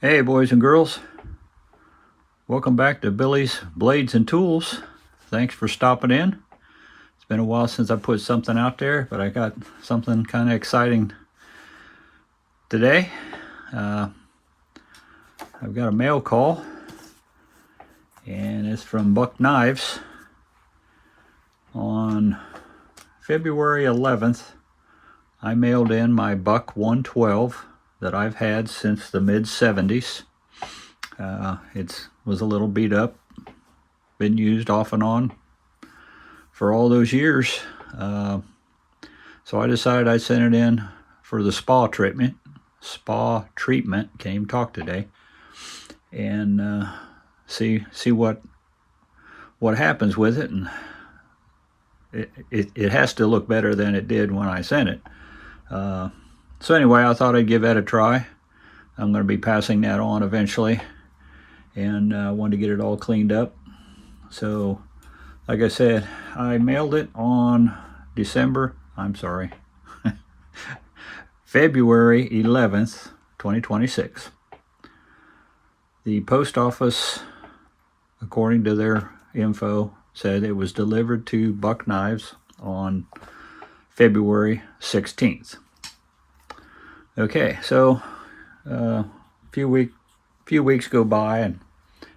Hey boys and girls, welcome back to Billy's Blades and Tools. Thanks for stopping in. It's been a while since I put something out there, but I got something kind of exciting today. I've got a mail call, and it's from Buck Knives. On February 11th, I mailed in my Buck 112 that I've had since the mid-70s. It was a little beat up, been used off and on for all those years. So I decided I'd send it in for the spa treatment. Can't even talk today. And see what happens with it. And it has to look better than it did when I sent it. So anyway, I thought I'd give that a try. I'm going to be passing that on eventually, and wanted to get it all cleaned up. So, like I said, I mailed it on February 11th, 2026. The post office, according to their info, said it was delivered to Buck Knives on February 16th. Okay, so a few weeks go by and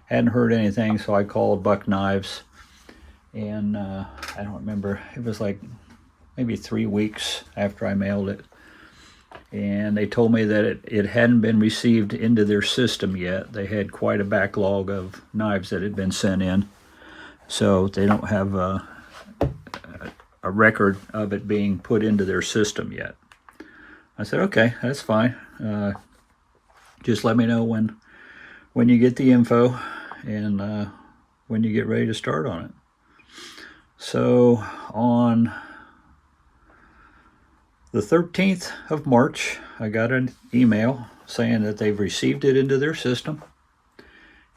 hadn't heard anything, so I called Buck Knives, and I don't remember, it was like maybe 3 weeks after I mailed it, and they told me that it hadn't been received into their system yet. They had quite a backlog of knives that had been sent in, so they don't have a record of it being put into their system yet. I said, okay, that's fine. Just let me know when you get the info and when you get ready to start on it. So on the 13th of March, I got an email saying that they've received it into their system,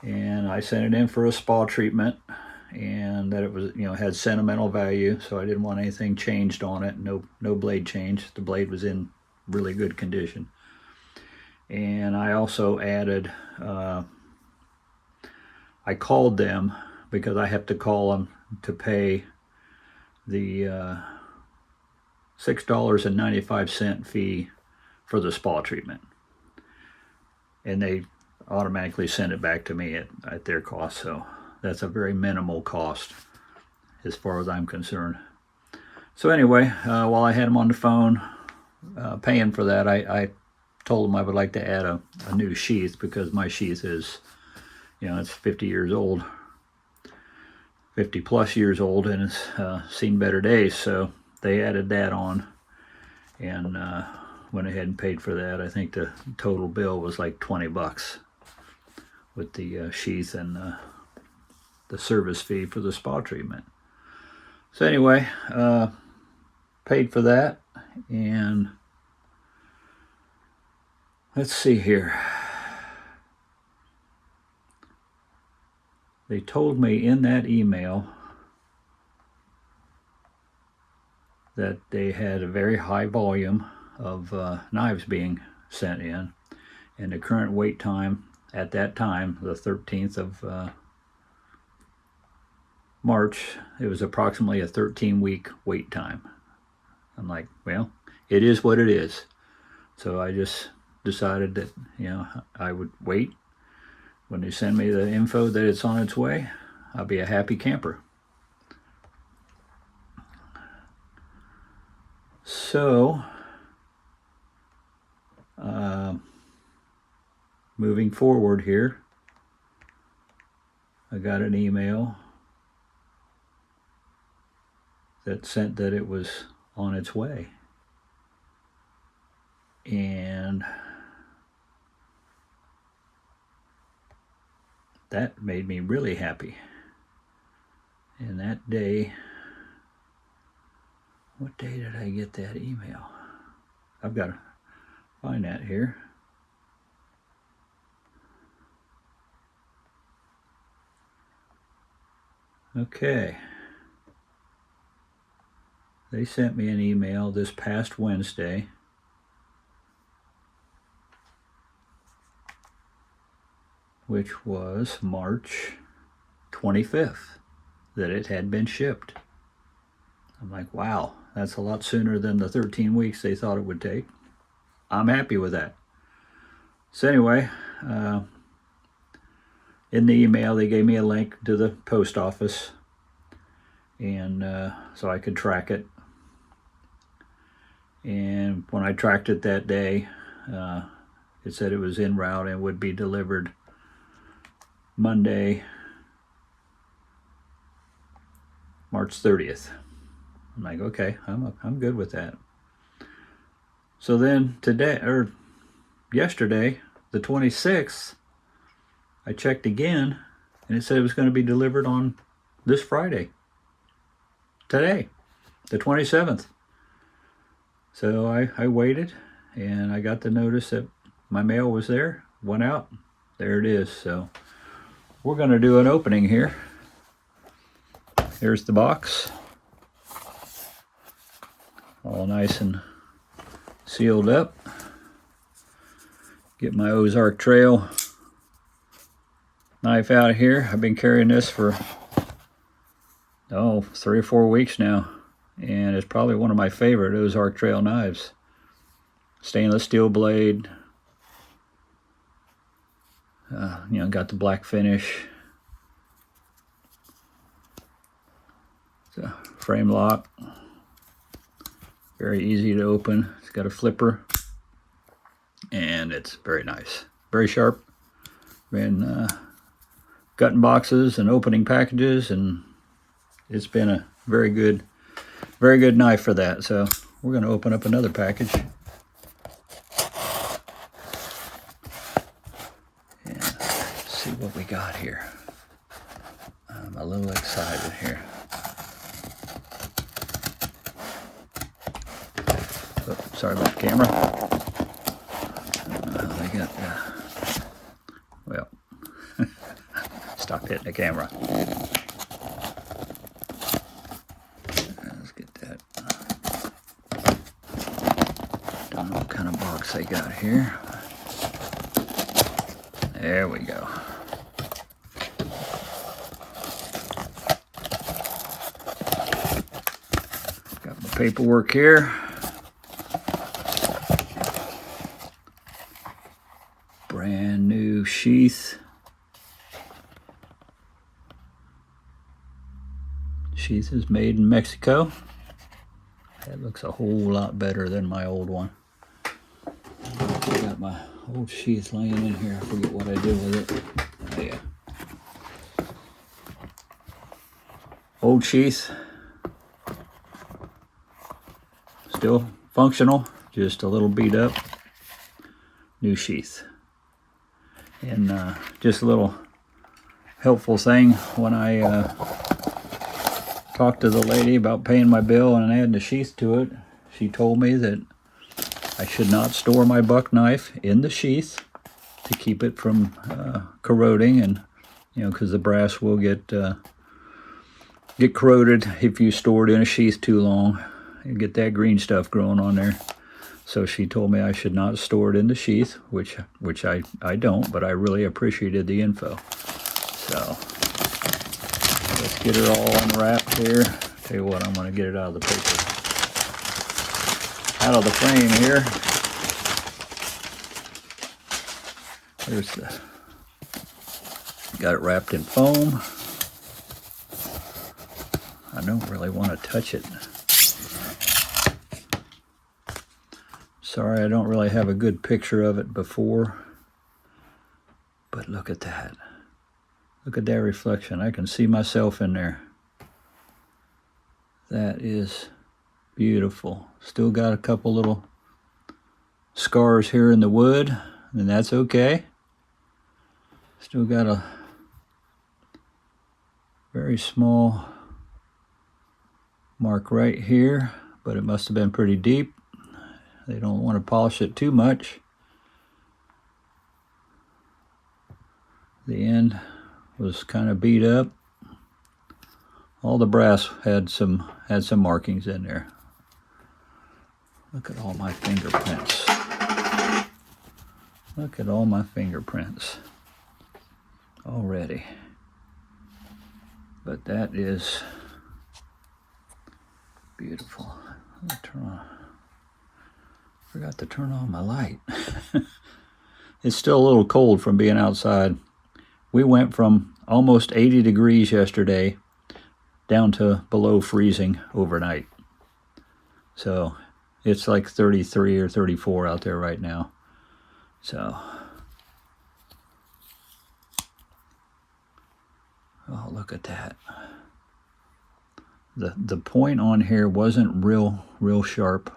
and I sent it in for a spa treatment, and that it was, had sentimental value, so I didn't want anything changed on it. No blade change. The blade was in really good condition. And I also added, I called them because I have to call them to pay the $6.95 fee for the spa treatment. And they automatically send it back to me at their cost, so that's a very minimal cost as far as I'm concerned. So anyway, while I had them on the phone paying for that, I told them I would like to add a new sheath, because my sheath is, it's 50 years old, 50 plus years old, and it's seen better days. So they added that on, and went ahead and paid for that. I think the total bill was like $20 with the sheath and the service fee for the spa treatment. So anyway, paid for that, and let's see here. They told me in that email that they had a very high volume of knives being sent in, and the current wait time at that time, the 13th of March, it was approximately a 13-week wait time. I'm like, well, it is what it is. So I just decided that, I would wait. When they send me the info that it's on its way, I'll be a happy camper. So, moving forward here, I got an email that sent that it was on its way. And that made me really happy. And that day, what day did I get that email? I've got to find that here. Okay. They sent me an email this past Wednesday which was March 25th, that it had been shipped. I'm like, wow, that's a lot sooner than the 13 weeks they thought it would take. I'm happy with that. So anyway, in the email, they gave me a link to the post office, and so I could track it. And when I tracked it that day, it said it was en route and would be delivered Monday, March 30th. I'm like, okay, I'm good with that. So then yesterday, the 26th, I checked again, and it said it was going to be delivered on this Friday. Today, the 27th. So I waited, and I got the notice that my mail was there, went out. There it is. So we're going to do an opening here. Here's the box. All nice and sealed up. Get my Ozark Trail knife out of here. I've been carrying this for 3 or 4 weeks now, and it's probably one of my favorite Ozark Trail knives. Stainless steel blade, got the black finish. It's a frame lock, very easy to open. It's got a flipper, and it's very nice, very sharp. Been cutting boxes and opening packages, and it's been a very good knife for that. So we're going to open up another package and see what we got here. I'm a little excited here. Oh, sorry about the camera. They got well, stop hitting the camera. Let's get that. Don't know what kind of box they got here. There we go. Got my paperwork here. Brand new sheath. Sheath is made in Mexico. That looks a whole lot better than my old one. I got my old sheath laying in here. I forget what I did with it. Oh yeah. Old sheath. Still functional, just a little beat up. New sheath. And just a little helpful thing, when I talked to the lady about paying my bill and adding a sheath to it, she told me that I should not store my buck knife in the sheath to keep it from corroding, and because the brass will get corroded if you store it in a sheath too long. You get that green stuff growing on there. So she told me I should not store it in the sheath, which I don't, but I really appreciated the info. So let's get her all unwrapped here. Tell you what, I'm going to get it out of the paper, out of the frame here. There's got it wrapped in foam. I don't really want to touch it. Sorry, I don't really have a good picture of it before, but look at that. Look at that reflection. I can see myself in there. That is beautiful. Still got a couple little scars here in the wood, and that's okay. Still got a very small mark right here, but it must have been pretty deep. They don't want to polish it too much. The end was kind of beat up. All the brass had some markings in there. Look at all my fingerprints. Look at all my fingerprints. already. But that is beautiful. Let me turn on. Forgot to turn on my light. It's still a little cold from being outside. We went from almost 80 degrees yesterday down to below freezing overnight. So it's like 33 or 34 out there right now. So, oh, look at that. The point on here wasn't real sharp.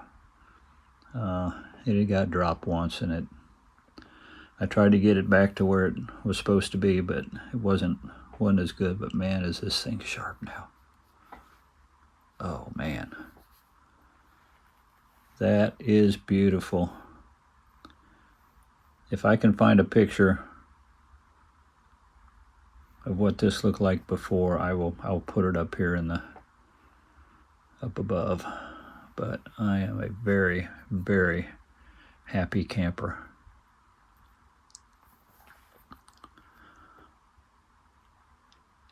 It had got dropped once, and I tried to get it back to where it was supposed to be, but it wasn't as good. But man, is this thing sharp now. Oh man. That is beautiful. If I can find a picture of what this looked like before, I'll put it up here up above. But I am a very, very happy camper.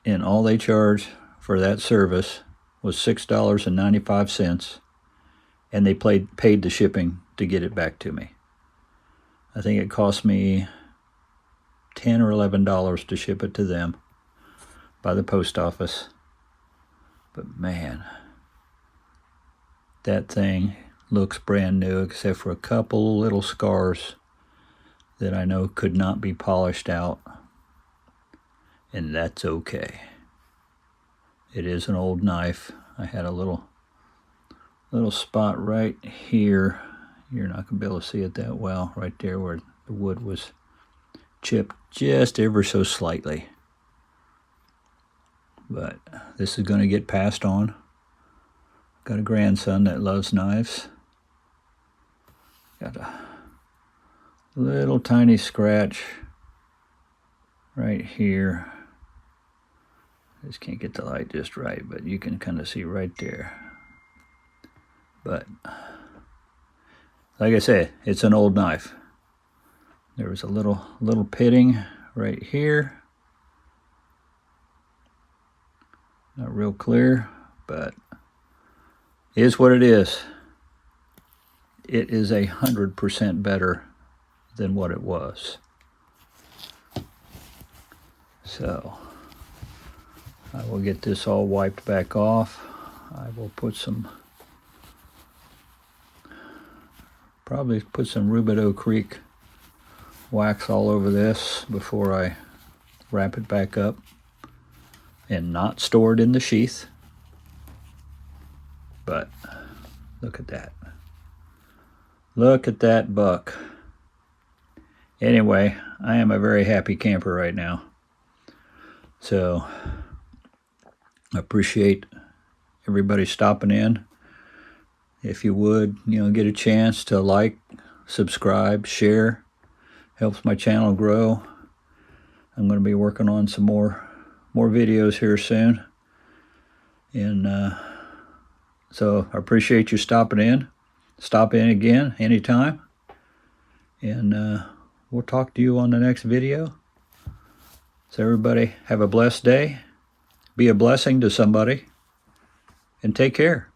And all they charged for that service was $6.95, and they paid the shipping to get it back to me. I think it cost me $10 or $11 to ship it to them by the post office. But man, that thing looks brand new, except for a couple little scars that I know could not be polished out, and that's okay. It is an old knife. I had a little spot right here. You're not going to be able to see it that well, right there where the wood was chipped just ever so slightly. But this is going to get passed on. Got a grandson that loves knives. Got a little tiny scratch right here. I just can't get the light just right, but you can kind of see right there. But like I said, it's an old knife. There was a little pitting right here. Not real clear, but it is what it is. It is 100% better than what it was. So I will get this all wiped back off. I will probably put some Rubidoux Creek wax all over this before I wrap it back up and not store it in the sheath. But look at that. Look at that buck. Anyway, I am a very happy camper right now. So I appreciate everybody stopping in. If you would, get a chance to like, subscribe, share. Helps my channel grow. I'm going to be working on some more videos here soon. And so I appreciate you stopping in. Stop in again anytime. And we'll talk to you on the next video. So everybody have a blessed day. Be a blessing to somebody. And take care.